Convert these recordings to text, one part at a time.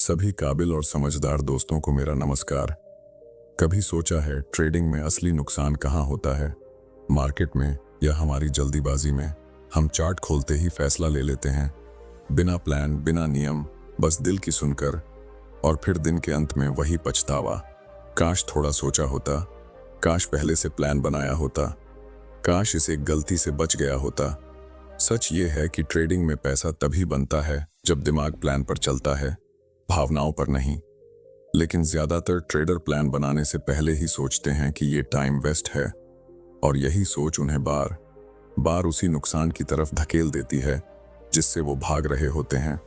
सभी काबिल और समझदार दोस्तों को मेरा नमस्कार। कभी सोचा है ट्रेडिंग में असली नुकसान कहाँ होता है? मार्केट में या हमारी जल्दीबाजी में? हम चार्ट खोलते ही फैसला ले लेते हैं, बिना प्लान, बिना नियम, बस दिल की सुनकर, और फिर दिन के अंत में वही पछतावा। काश थोड़ा सोचा होता, काश पहले से प्लान बनाया होता, काश इसे गलती से बच गया होता। सच ये है कि ट्रेडिंग में पैसा तभी बनता है जब दिमाग प्लान पर चलता है, भावनाओं पर नहीं। लेकिन ज्यादातर ट्रेडर प्लान बनाने से पहले ही सोचते हैं कि ये टाइम वेस्ट है, और यही सोच उन्हें बार बार उसी नुकसान की तरफ धकेल देती है जिससे वो भाग रहे होते हैं।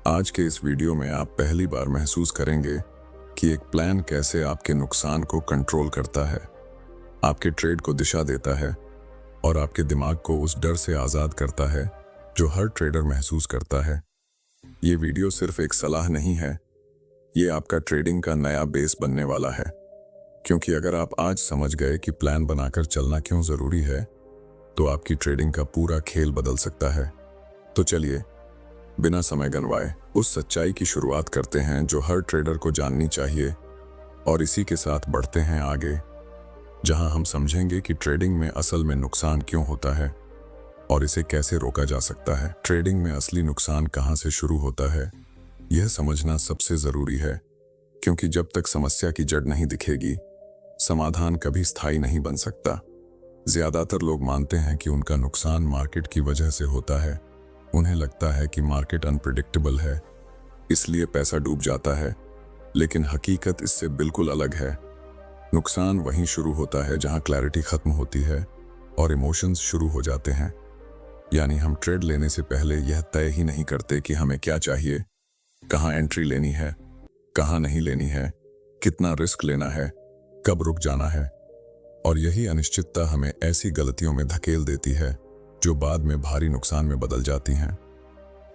आज के इस वीडियो में आप पहली बार महसूस करेंगे कि एक प्लान कैसे आपके नुकसान को कंट्रोल करता है, आपके ट्रेड को दिशा देता है और आपके दिमाग को उस डर से आज़ाद करता है जो हर ट्रेडर महसूस करता है। ये वीडियो सिर्फ एक सलाह नहीं है, ये आपका ट्रेडिंग का नया बेस बनने वाला है। क्योंकि अगर आप आज समझ गए कि प्लान बनाकर चलना क्यों ज़रूरी है, तो आपकी ट्रेडिंग का पूरा खेल बदल सकता है। तो चलिए, बिना समय गंवाए उस सच्चाई की शुरुआत करते हैं जो हर ट्रेडर को जाननी चाहिए, और इसी के साथ बढ़ते हैं आगे, जहां हम समझेंगे कि ट्रेडिंग में असल में नुकसान क्यों होता है और इसे कैसे रोका जा सकता है। ट्रेडिंग में असली नुकसान कहां से शुरू होता है, यह समझना सबसे जरूरी है, क्योंकि जब तक समस्या की जड़ नहीं दिखेगी, समाधान कभी स्थायी नहीं बन सकता। ज्यादातर लोग मानते हैं कि उनका नुकसान मार्केट की वजह से होता है। उन्हें लगता है कि मार्केट अनप्रिडिक्टेबल है, इसलिए पैसा डूब जाता है। लेकिन हकीकत इससे बिल्कुल अलग है। नुकसान वहीं शुरू होता है जहां क्लैरिटी खत्म होती है और इमोशंस शुरू हो जाते हैं। यानी हम ट्रेड लेने से पहले यह तय ही नहीं करते कि हमें क्या चाहिए, कहां एंट्री लेनी है, कहां नहीं लेनी है, कितना रिस्क लेना है, कब रुक जाना है। और यही अनिश्चितता हमें ऐसी गलतियों में धकेल देती है जो बाद में भारी नुकसान में बदल जाती हैं।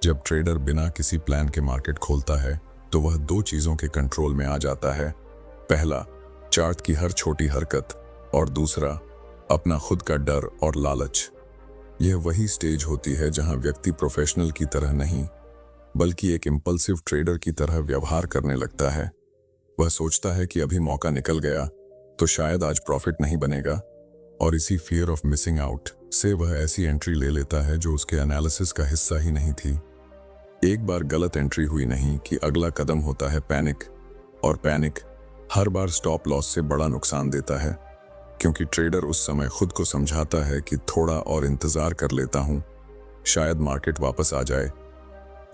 जब ट्रेडर बिना किसी प्लान के मार्केट खोलता है तो वह दो चीजों के कंट्रोल में आ जाता है। पहला, चार्ट की हर छोटी हरकत, और दूसरा, अपना खुद का डर और लालच। यह वही स्टेज होती है जहां व्यक्ति प्रोफेशनल की तरह नहीं, बल्कि एक इंपल्सिव ट्रेडर की तरह व्यवहार करने लगता है। वह सोचता है कि अभी मौका निकल गया तो शायद आज प्रॉफिट नहीं बनेगा, और इसी फियर ऑफ मिसिंग आउट से वह ऐसी एंट्री ले लेता है जो उसके एनालिसिस का हिस्सा ही नहीं थी। एक बार गलत एंट्री हुई नहीं कि अगला कदम होता है पैनिक, और पैनिक हर बार स्टॉप लॉस से बड़ा नुकसान देता है, क्योंकि ट्रेडर उस समय खुद को समझाता है कि थोड़ा और इंतजार कर लेता हूं, शायद मार्केट वापस आ जाए।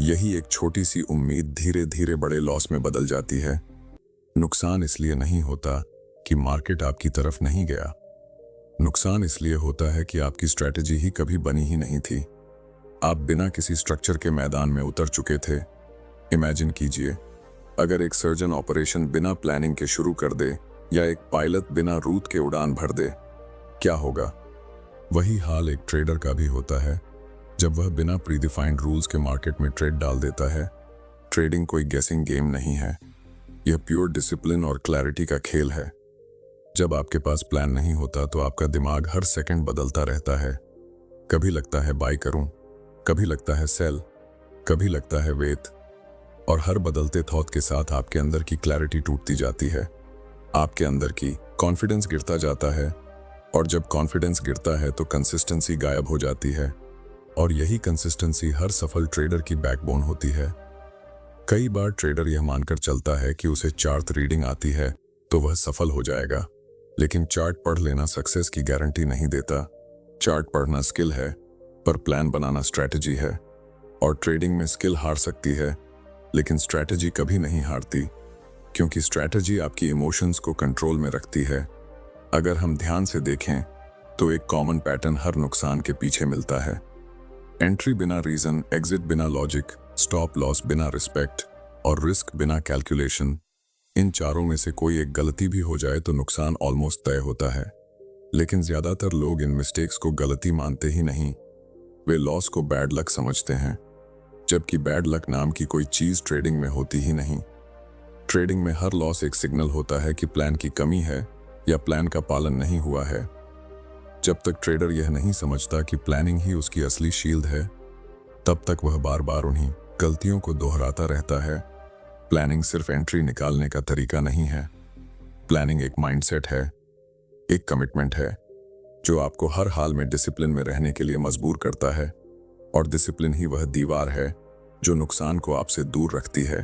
यही एक छोटी सी उम्मीद धीरे धीरे बड़े लॉस में बदल जाती है। नुकसान इसलिए नहीं होता कि मार्केट आपकी तरफ नहीं गया, नुकसान इसलिए होता है कि आपकी स्ट्रैटेजी ही कभी बनी ही नहीं थी। आप बिना किसी स्ट्रक्चर के मैदान में उतर चुके थे। इमेजिन कीजिए, अगर एक सर्जन ऑपरेशन बिना प्लानिंग के शुरू कर दे, या एक पायलट बिना रूट के उड़ान भर दे, क्या होगा? वही हाल एक ट्रेडर का भी होता है जब वह बिना प्रीडिफाइंड रूल्स के मार्केट में ट्रेड डाल देता है। ट्रेडिंग कोई गेसिंग गेम नहीं है, यह प्योर डिसिप्लिन और क्लैरिटी का खेल है। जब आपके पास प्लान नहीं होता तो आपका दिमाग हर सेकंड बदलता रहता है। कभी लगता है बाय करूं, कभी लगता है सेल, कभी लगता है वेट, और हर बदलते थॉट के साथ आपके अंदर की क्लैरिटी टूटती जाती है, आपके अंदर की कॉन्फिडेंस गिरता जाता है, और जब कॉन्फिडेंस गिरता है तो कंसिस्टेंसी गायब हो जाती है, और यही कंसिस्टेंसी हर सफल ट्रेडर की बैकबोन होती है। कई बार ट्रेडर यह मानकर चलता है कि उसे चार्ट रीडिंग आती है तो वह सफल हो जाएगा, लेकिन चार्ट पढ़ लेना सक्सेस की गारंटी नहीं देता। चार्ट पढ़ना स्किल है, पर प्लान बनाना स्ट्रैटेजी है, और ट्रेडिंग में स्किल हार सकती है, लेकिन स्ट्रैटेजी कभी नहीं हारती, क्योंकि स्ट्रैटेजी आपकी इमोशंस को कंट्रोल में रखती है। अगर हम ध्यान से देखें तो एक कॉमन पैटर्न हर नुकसान के पीछे मिलता है। एंट्री बिना रीजन, एग्जिट बिना लॉजिक, स्टॉप लॉस बिना रिस्पेक्ट, और रिस्क बिना कैलकुलेशन। इन चारों में से कोई एक गलती भी हो जाए तो नुकसान ऑलमोस्ट तय होता है। लेकिन ज्यादातर लोग इन मिस्टेक्स को गलती मानते ही नहीं, वे लॉस को बैड लक समझते हैं, जबकि बैड लक नाम की कोई चीज ट्रेडिंग में होती ही नहीं। ट्रेडिंग में हर लॉस एक सिग्नल होता है कि प्लान की कमी है या प्लान का पालन नहीं हुआ है। जब तक ट्रेडर यह नहीं समझता कि प्लानिंग ही उसकी असली शील्ड है, तब तक वह बार बार उन्हीं गलतियों को दोहराता रहता है। प्लानिंग सिर्फ एंट्री निकालने का तरीका नहीं है। प्लानिंग एक माइंडसेट है, एक कमिटमेंट है जो आपको हर हाल में डिसिप्लिन में रहने के लिए मजबूर करता है। और डिसिप्लिन ही वह दीवार है जो नुकसान को आपसे दूर रखती है।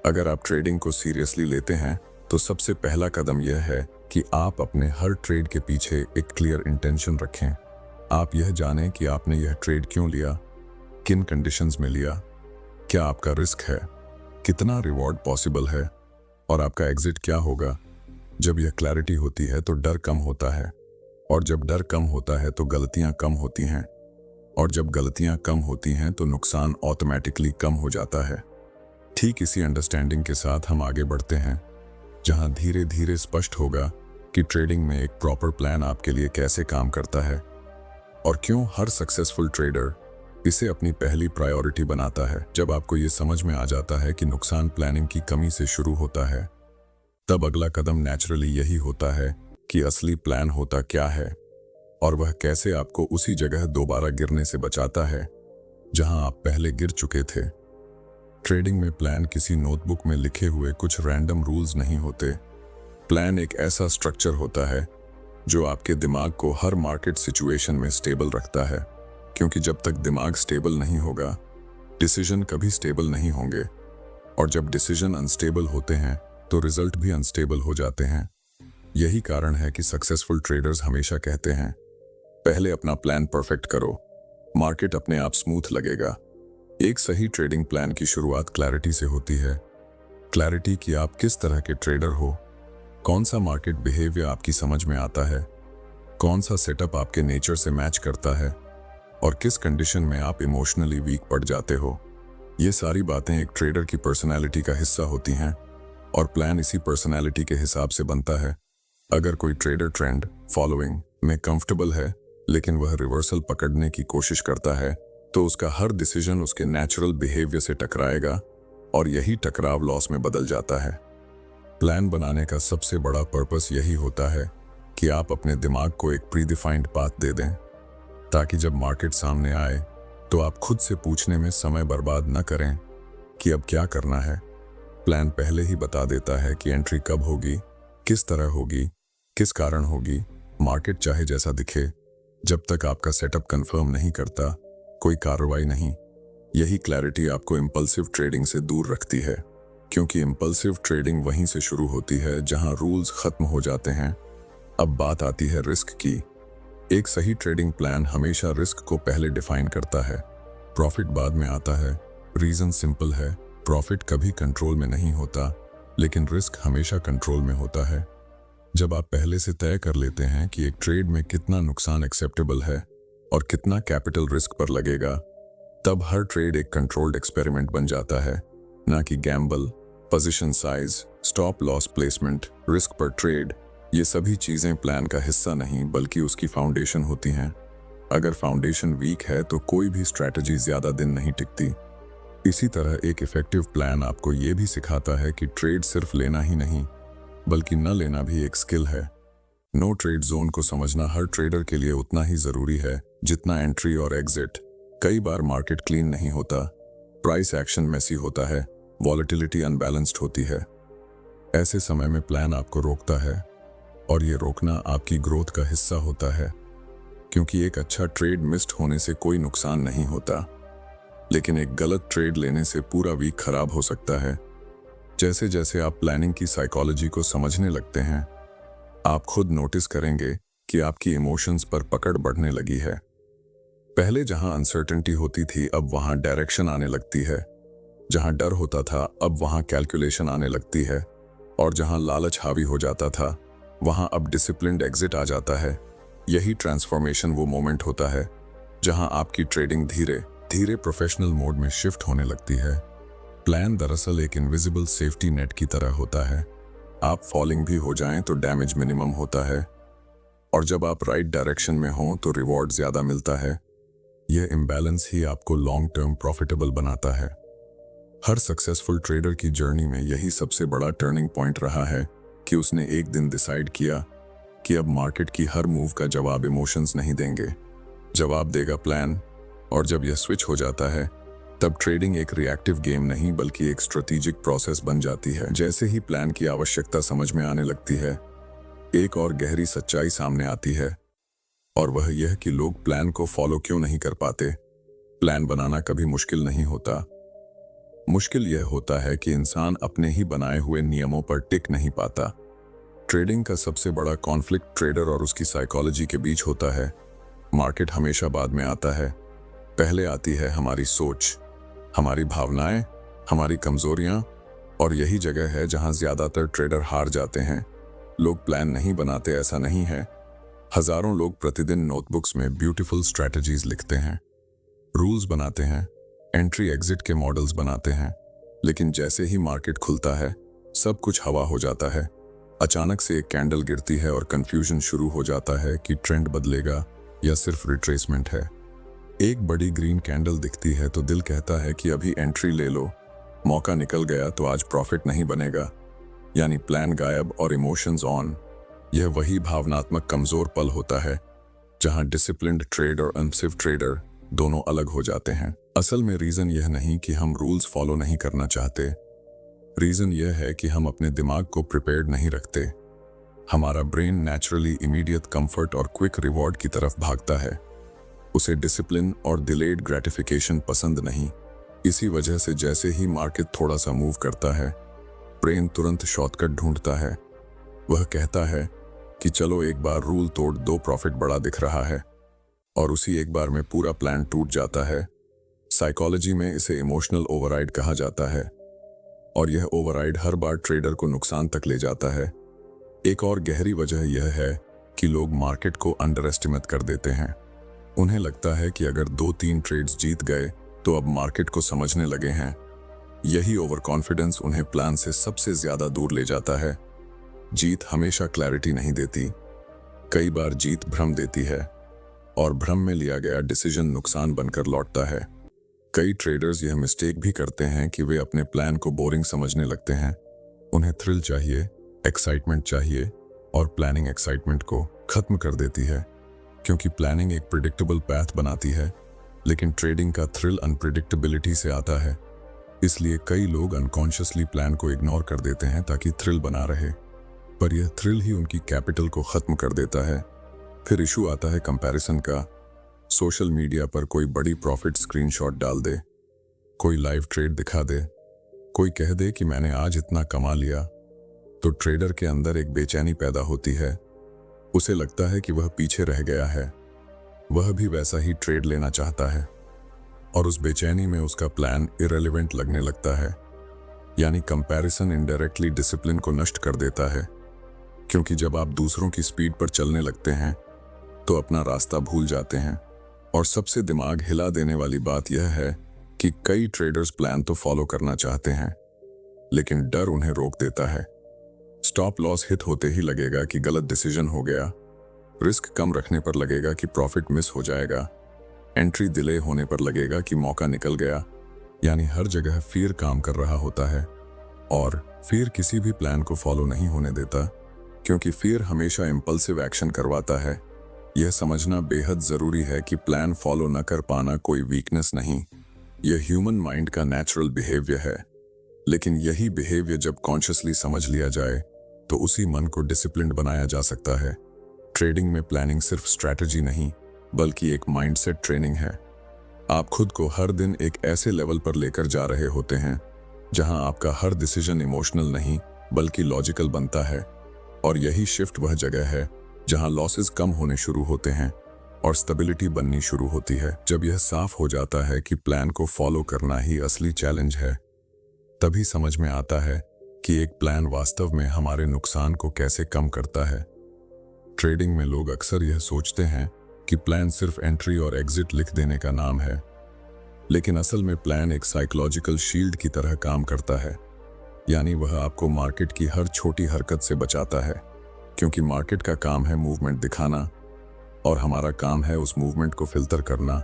अगर आप ट्रेडिंग को सीरियसली लेते हैं तो सबसे पहला कदम यह है कि आप अपने हर ट्रेड के पीछे एक क्लियर इंटेंशन रखें। आप यह जानें कि आपने यह ट्रेड क्यों लिया, किन कंडीशंस में लिया, क्या आपका रिस्क है, कितना रिवॉर्ड पॉसिबल है और आपका एग्जिट क्या होगा। जब यह क्लैरिटी होती है तो डर कम होता है, और जब डर कम होता है तो गलतियां कम होती हैं, और जब गलतियां कम होती हैं तो नुकसान ऑटोमेटिकली कम हो जाता है। ठीक इसी अंडरस्टैंडिंग के साथ हम आगे बढ़ते हैं, जहां धीरे धीरे स्पष्ट होगा कि ट्रेडिंग में एक प्रॉपर प्लान आपके लिए कैसे काम करता है और क्यों हर सक्सेसफुल ट्रेडर इसे अपनी पहली प्रायोरिटी बनाता है। जब आपको ये समझ में आ जाता है कि नुकसान प्लानिंग की कमी से शुरू होता है, तब अगला कदम नेचुरली यही होता है कि असली प्लान होता क्या है और वह कैसे आपको उसी जगह दोबारा गिरने से बचाता है जहां आप पहले गिर चुके थे। ट्रेडिंग में प्लान किसी नोटबुक में लिखे हुए कुछ रैंडम रूल्स नहीं होते। प्लान एक ऐसा स्ट्रक्चर होता है जो आपके दिमाग को हर मार्केट सिचुएशन में स्टेबल रखता है, क्योंकि जब तक दिमाग स्टेबल नहीं होगा, डिसीजन कभी स्टेबल नहीं होंगे, और जब डिसीजन अनस्टेबल होते हैं तो रिजल्ट भी अनस्टेबल हो जाते हैं। यही कारण है कि सक्सेसफुल ट्रेडर्स हमेशा कहते हैं, पहले अपना प्लान परफेक्ट करो, मार्केट अपने आप स्मूथ लगेगा। एक सही ट्रेडिंग प्लान की शुरुआत क्लैरिटी से होती है। क्लैरिटी कि आप किस तरह के ट्रेडर हो, कौन सा मार्केट बिहेवियर आपकी समझ में आता है, कौन सा सेटअप आपके नेचर से मैच करता है और किस कंडीशन में आप इमोशनली वीक पड़ जाते हो। ये सारी बातें एक ट्रेडर की पर्सनैलिटी का हिस्सा होती हैं और प्लान इसी पर्सनैलिटी के हिसाब से बनता है। अगर कोई ट्रेडर ट्रेंड फॉलोइंग में कंफर्टेबल है लेकिन वह रिवर्सल पकड़ने की कोशिश करता है, तो उसका हर डिसीजन उसके नेचुरल बिहेवियर से टकराएगा और यही टकराव लॉस में बदल जाता है। प्लान बनाने का सबसे बड़ा पर्पस यही होता है कि आप अपने दिमाग को एक प्रीडिफाइंड पाथ दे दें, ताकि जब मार्केट सामने आए तो आप खुद से पूछने में समय बर्बाद न करें कि अब क्या करना है। प्लान पहले ही बता देता है कि एंट्री कब होगी, किस तरह होगी, किस कारण होगी। मार्केट चाहे जैसा दिखे, जब तक आपका सेटअप कंफर्म नहीं करता, कोई कार्रवाई नहीं। यही क्लैरिटी आपको इंपल्सिव ट्रेडिंग से दूर रखती है, क्योंकि इंपल्सिव ट्रेडिंग वहीं से शुरू होती है जहां रूल्स खत्म हो जाते हैं। अब बात आती है रिस्क की। एक सही ट्रेडिंग प्लान हमेशा रिस्क को पहले डिफाइन करता है, प्रॉफिट बाद में आता है। रीजन सिंपल है, प्रॉफिट कभी कंट्रोल में नहीं होता, लेकिन रिस्क हमेशा कंट्रोल में होता है। जब आप पहले से तय कर लेते हैं कि एक ट्रेड में कितना नुकसान एक्सेप्टेबल है और कितना कैपिटल रिस्क पर लगेगा, तब हर ट्रेड एक कंट्रोल्ड एक्सपेरिमेंट बन जाता है, ना कि Gamble. Position size, stop loss placement, risk पर ट्रेड, ये सभी चीजें प्लान का हिस्सा नहीं बल्कि उसकी फाउंडेशन होती हैं। अगर फाउंडेशन वीक है तो कोई भी स्ट्रैटेजी ज्यादा दिन नहीं टिकती। इसी तरह एक इफेक्टिव प्लान आपको ये भी सिखाता है कि ट्रेड सिर्फ लेना ही नहीं बल्कि न लेना भी एक स्किल है। नो ट्रेड जोन को समझना हर ट्रेडर के लिए उतना ही जरूरी है जितना एंट्री और एग्जिट। कई बार मार्केट क्लीन नहीं होता, प्राइस एक्शन मेसी होता है, वॉलेटिलिटी अनबैलेंस्ड होती है। ऐसे समय में प्लान आपको रोकता है, और ये रोकना आपकी ग्रोथ का हिस्सा होता है, क्योंकि एक अच्छा ट्रेड मिस्ड होने से कोई नुकसान नहीं होता, लेकिन एक गलत ट्रेड लेने से पूरा वीक खराब हो सकता है। जैसे जैसे आप प्लानिंग की साइकोलॉजी को समझने लगते हैं, आप खुद नोटिस करेंगे कि आपकी इमोशंस पर पकड़ बढ़ने लगी है। पहले जहां अनसर्टेनिटी होती थी, अब वहां डायरेक्शन आने लगती है। जहां डर होता था, अब वहां कैलकुलेशन आने लगती है, और जहां लालच हावी हो जाता था, वहां अब डिसिप्लिन्ड एग्जिट आ जाता है। यही ट्रांसफॉर्मेशन वो मोमेंट होता है जहां आपकी ट्रेडिंग धीरे धीरे प्रोफेशनल मोड में शिफ्ट होने लगती है। प्लान दरअसल एक इनविजिबल सेफ्टी नेट की तरह होता है। आप फॉलिंग भी हो जाएं तो डैमेज मिनिमम होता है, और जब आप राइट डायरेक्शन में हों तो रिवॉर्ड ज्यादा मिलता है। यह इम्बैलेंस ही आपको लॉन्ग टर्म प्रॉफिटेबल बनाता है। हर सक्सेसफुल ट्रेडर की जर्नी में यही सबसे बड़ा टर्निंग पॉइंट रहा है कि उसने एक दिन डिसाइड किया कि अब मार्केट की हर मूव का जवाब इमोशंस नहीं देंगे, जवाब देगा प्लान। और जब यह स्विच हो जाता है तब ट्रेडिंग एक रिएक्टिव गेम नहीं बल्कि एक स्ट्रेटेजिक प्रोसेस बन जाती है। जैसे ही प्लान की आवश्यकता समझ में आने लगती है, एक और गहरी सच्चाई सामने आती है, और वह यह कि लोग प्लान को फॉलो क्यों नहीं कर पाते। प्लान बनाना कभी मुश्किल नहीं होता। मुश्किल यह होता है कि इंसान अपने ही बनाए हुए नियमों पर टिक नहीं पाता। ट्रेडिंग का सबसे बड़ा कॉन्फ्लिक्ट ट्रेडर और उसकी साइकोलॉजी के बीच होता है। मार्केट हमेशा बाद में आता है। पहले आती है हमारी सोच, हमारी भावनाएं, हमारी कमजोरियां, और यही जगह है जहां ज्यादातर ट्रेडर हार जाते हैं। लोग प्लान नहीं बनाते ऐसा नहीं है। हजारों लोग प्रतिदिन नोटबुक्स में ब्यूटीफुल स्ट्रैटेजीज लिखते हैं, रूल्स बनाते हैं, एंट्री एग्जिट के मॉडल्स बनाते हैं, लेकिन जैसे ही मार्केट खुलता है सब कुछ हवा हो जाता है। अचानक से एक कैंडल गिरती है और कंफ्यूजन शुरू हो जाता है कि ट्रेंड बदलेगा या सिर्फ रिट्रेसमेंट है। एक बड़ी ग्रीन कैंडल दिखती है तो दिल कहता है कि अभी एंट्री ले लो, मौका निकल गया तो आज प्रॉफिट नहीं बनेगा। यानी प्लान गायब और इमोशंस ऑन। यह वही भावनात्मक कमजोर पल होता है जहां डिसिप्लिन्ड ट्रेड और अनसिव ट्रेडर दोनों अलग हो जाते हैं। असल में रीजन यह नहीं कि हम रूल्स फॉलो नहीं करना चाहते। रीजन यह है कि हम अपने दिमाग को प्रिपेयर्ड नहीं रखते। हमारा ब्रेन नेचुरली इमीडिएट कंफर्ट और क्विक रिवॉर्ड की तरफ भागता है। उसे डिसिप्लिन और डिलेड ग्रेटिफिकेशन पसंद नहीं। इसी वजह से जैसे ही मार्केट थोड़ा सा मूव करता है, ब्रेन तुरंत शॉर्टकट ढूंढता है। वह कहता है कि चलो एक बार रूल तोड़ दो, प्रॉफिट बड़ा दिख रहा है, और उसी एक बार में पूरा प्लान टूट जाता है। साइकोलॉजी में इसे इमोशनल ओवरराइड कहा जाता है, और यह ओवरराइड हर बार ट्रेडर को नुकसान तक ले जाता है। एक और गहरी वजह यह है कि लोग मार्केट को अंडर एस्टिमेट कर देते हैं। उन्हें लगता है कि अगर 2-3 ट्रेड्स जीत गए तो अब मार्केट को समझने लगे हैं। यही ओवर कॉन्फिडेंस उन्हें प्लान से सबसे ज्यादा दूर ले जाता है। जीत हमेशा क्लैरिटी नहीं देती। कई बार जीत भ्रम देती है, और भ्रम में लिया गया डिसीजन नुकसान बनकर लौटता है। कई ट्रेडर्स यह मिस्टेक भी करते हैं कि वे अपने प्लान को बोरिंग समझने लगते हैं। उन्हें थ्रिल चाहिए, एक्साइटमेंट चाहिए, और प्लानिंग एक्साइटमेंट को खत्म कर देती है। क्योंकि प्लानिंग एक प्रिडिक्टेबल पैथ बनाती है, लेकिन ट्रेडिंग का थ्रिल अनप्रिडिक्टेबिलिटी से आता है। इसलिए कई लोग अनकॉन्शियसली प्लान को इग्नोर कर देते हैं ताकि थ्रिल बना रहे, पर यह थ्रिल ही उनकी कैपिटल को खत्म कर देता है। फिर इशू आता है कंपैरिजन का। सोशल मीडिया पर कोई बड़ी प्रॉफिट स्क्रीनशॉट डाल दे, कोई लाइव ट्रेड दिखा दे, कोई कह दे कि मैंने आज इतना कमा लिया, तो ट्रेडर के अंदर एक बेचैनी पैदा होती है। उसे लगता है कि वह पीछे रह गया है। वह भी वैसा ही ट्रेड लेना चाहता है, और उस बेचैनी में उसका प्लान इरेलेवेंट लगने लगता है। यानी कंपैरिजन इनडायरेक्टली डिसिप्लिन को नष्ट कर देता है, क्योंकि जब आप दूसरों की स्पीड पर चलने लगते हैं तो अपना रास्ता भूल जाते हैं। और सबसे दिमाग हिला देने वाली बात यह है कि कई ट्रेडर्स प्लान तो फॉलो करना चाहते हैं, लेकिन डर उन्हें रोक देता है। स्टॉप लॉस हिट होते ही लगेगा कि गलत डिसीजन हो गया, रिस्क कम रखने पर लगेगा कि प्रॉफिट मिस हो जाएगा, एंट्री डिले होने पर लगेगा कि मौका निकल गया। यानी हर जगह फियर काम कर रहा होता है, और फियर किसी भी प्लान को फॉलो नहीं होने देता, क्योंकि फियर हमेशा इंपल्सिव एक्शन करवाता है। यह समझना बेहद जरूरी है कि प्लान फॉलो न कर पाना कोई वीकनेस नहीं, यह ह्यूमन माइंड का नेचुरल बिहेवियर है। लेकिन यही बिहेवियर जब कॉन्शियसली समझ लिया जाए तो उसी मन को डिसिप्लिन्ड बनाया जा सकता है। ट्रेडिंग में प्लानिंग सिर्फ स्ट्रैटेजी नहीं, बल्कि एक माइंडसेट ट्रेनिंग है। आप खुद को हर दिन एक ऐसे लेवल पर लेकर जा रहे होते हैं जहां आपका हर डिसीजन इमोशनल नहीं बल्कि लॉजिकल बनता है, और यही शिफ्ट वह जगह है जहां लॉसेस कम होने शुरू होते हैं और स्टेबिलिटी बननी शुरू होती है। जब यह साफ हो जाता है कि प्लान को फॉलो करना ही असली चैलेंज है, तभी समझ में आता है कि एक प्लान वास्तव में हमारे नुकसान को कैसे कम करता है। ट्रेडिंग में लोग अक्सर यह सोचते हैं कि प्लान सिर्फ एंट्री और एग्जिट लिख देने का नाम है, लेकिन असल में प्लान एक साइकोलॉजिकल शील्ड की तरह काम करता है। यानी वह आपको मार्केट की हर छोटी हरकत से बचाता है, क्योंकि मार्केट का काम है मूवमेंट दिखाना, और हमारा काम है उस मूवमेंट को फिल्टर करना।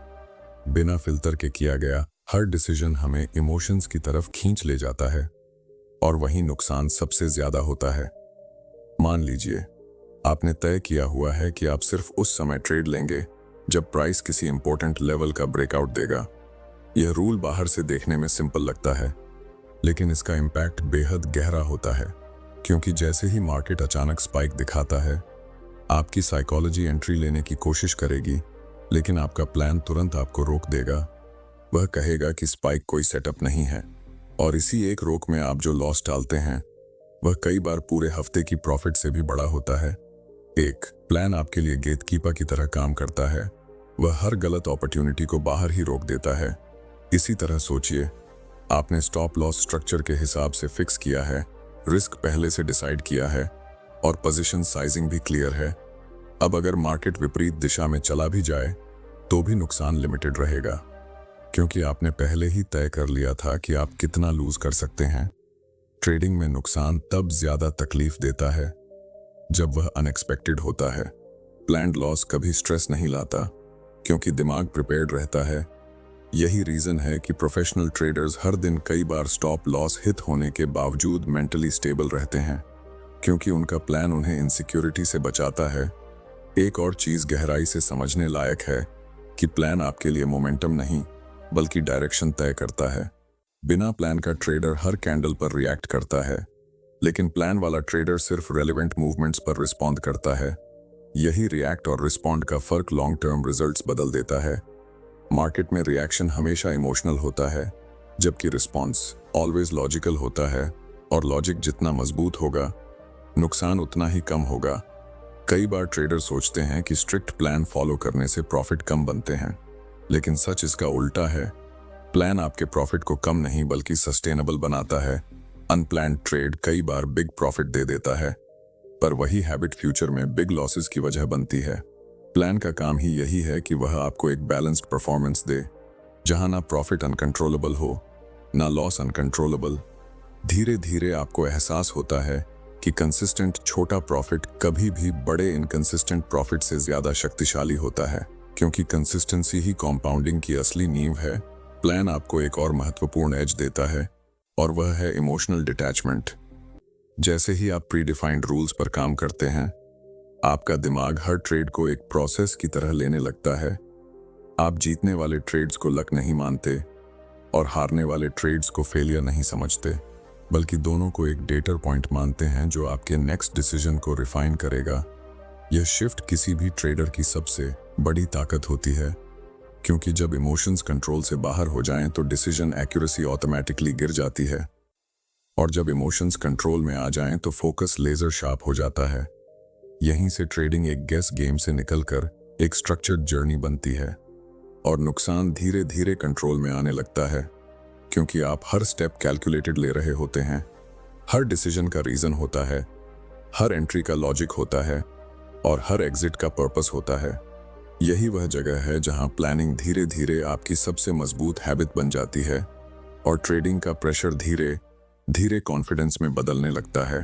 बिना फिल्टर के किया गया हर डिसीजन हमें इमोशंस की तरफ खींच ले जाता है, और वही नुकसान सबसे ज्यादा होता है। मान लीजिए आपने तय किया हुआ है कि आप सिर्फ उस समय ट्रेड लेंगे जब प्राइस किसी इंपॉर्टेंट लेवल का ब्रेकआउट देगा। यह रूल बाहर से देखने में सिंपल लगता है, लेकिन इसका इम्पैक्ट बेहद गहरा होता है, क्योंकि जैसे ही मार्केट अचानक स्पाइक दिखाता है, आपकी साइकोलॉजी एंट्री लेने की कोशिश करेगी, लेकिन आपका प्लान तुरंत आपको रोक देगा। वह कहेगा कि स्पाइक कोई सेटअप नहीं है, और इसी एक रोक में आप जो लॉस डालते हैं वह कई बार पूरे हफ्ते की प्रॉफिट से भी बड़ा होता है। एक प्लान आपके लिए गेटकीपर की तरह काम करता है। वह हर गलत अपॉर्चुनिटी को बाहर ही रोक देता है। इसी तरह सोचिए, आपने स्टॉप लॉस स्ट्रक्चर के हिसाब से फिक्स किया है, रिस्क पहले से डिसाइड किया है और पोजीशन साइजिंग भी क्लियर है। अब अगर मार्केट विपरीत दिशा में चला भी जाए तो भी नुकसान लिमिटेड रहेगा, क्योंकि आपने पहले ही तय कर लिया था कि आप कितना लूज कर सकते हैं। ट्रेडिंग में नुकसान तब ज्यादा तकलीफ देता है जब वह अनएक्सपेक्टेड होता है। प्लान्ड लॉस कभी स्ट्रेस नहीं लाता, क्योंकि दिमाग प्रिपेयर्ड रहता है। यही रीजन है कि प्रोफेशनल ट्रेडर्स हर दिन कई बार स्टॉप लॉस हिट होने के बावजूद मेंटली स्टेबल रहते हैं, क्योंकि उनका प्लान उन्हें इनसिक्योरिटी से बचाता है। एक और चीज गहराई से समझने लायक है कि प्लान आपके लिए मोमेंटम नहीं, बल्कि डायरेक्शन तय करता है। बिना प्लान का ट्रेडर हर कैंडल पर रिएक्ट करता है, लेकिन प्लान वाला ट्रेडर सिर्फ रेलेवेंट मूवमेंट्स पर रिस्पॉन्ड करता है। यही रिएक्ट और रिस्पॉन्ड का फर्क लॉन्ग टर्म रिजल्ट्स बदल देता है। मार्केट में रिएक्शन हमेशा इमोशनल होता है, जबकि रिस्पॉन्स ऑलवेज लॉजिकल होता है, और लॉजिक जितना मजबूत होगा, नुकसान उतना ही कम होगा। कई बार ट्रेडर सोचते हैं कि स्ट्रिक्ट प्लान फॉलो करने से प्रॉफिट कम बनते हैं, लेकिन सच इसका उल्टा है। प्लान आपके प्रॉफिट को कम नहीं बल्कि सस्टेनेबल बनाता है। अनप्लान्ड ट्रेड कई बार बिग प्रॉफिट दे देता है, पर वही हैबिट फ्यूचर में बिग लॉसेस की वजह बनती है। प्लान का काम ही यही है कि वह आपको एक बैलेंस्ड परफॉर्मेंस दे, जहां ना प्रॉफिट अनकंट्रोलेबल हो, ना लॉस अनकंट्रोलेबल। धीरे धीरे आपको एहसास होता है कि कंसिस्टेंट छोटा प्रॉफिट कभी भी बड़े इनकंसिस्टेंट प्रॉफिट से ज्यादा शक्तिशाली होता है, क्योंकि कंसिस्टेंसी ही कॉम्पाउंडिंग की असली नींव है। प्लान आपको एक और महत्वपूर्ण एज देता है, और वह है इमोशनल डिटैचमेंट। जैसे ही आप प्री डिफाइंड रूल्स पर काम करते हैं, आपका दिमाग हर ट्रेड को एक प्रोसेस की तरह लेने लगता है। आप जीतने वाले ट्रेड्स को लक नहीं मानते और हारने वाले ट्रेड्स को फेलियर नहीं समझते, बल्कि दोनों को एक डेटा पॉइंट मानते हैं जो आपके नेक्स्ट डिसीजन को रिफाइन करेगा। यह शिफ्ट किसी भी ट्रेडर की सबसे बड़ी ताकत होती है, क्योंकि जब इमोशंस कंट्रोल से बाहर हो जाएं तो डिसीजन एक्यूरेसी ऑटोमेटिकली गिर जाती है, और जब इमोशंस कंट्रोल में आ जाएं तो फोकस लेजर शार्प हो जाता है। यहीं से ट्रेडिंग एक गेस गेम से निकलकर एक स्ट्रक्चर्ड जर्नी बनती है, और नुकसान धीरे धीरे कंट्रोल में आने लगता है, क्योंकि आप हर स्टेप कैलकुलेटेड ले रहे होते हैं। हर डिसीजन का रीजन होता है, हर एंट्री का लॉजिक होता है, और हर एग्जिट का पर्पस होता है। यही वह जगह है जहां प्लानिंग धीरे धीरे आपकी सबसे मजबूत हैबिट बन जाती है, और ट्रेडिंग का प्रेशर धीरे धीरे कॉन्फिडेंस में बदलने लगता है।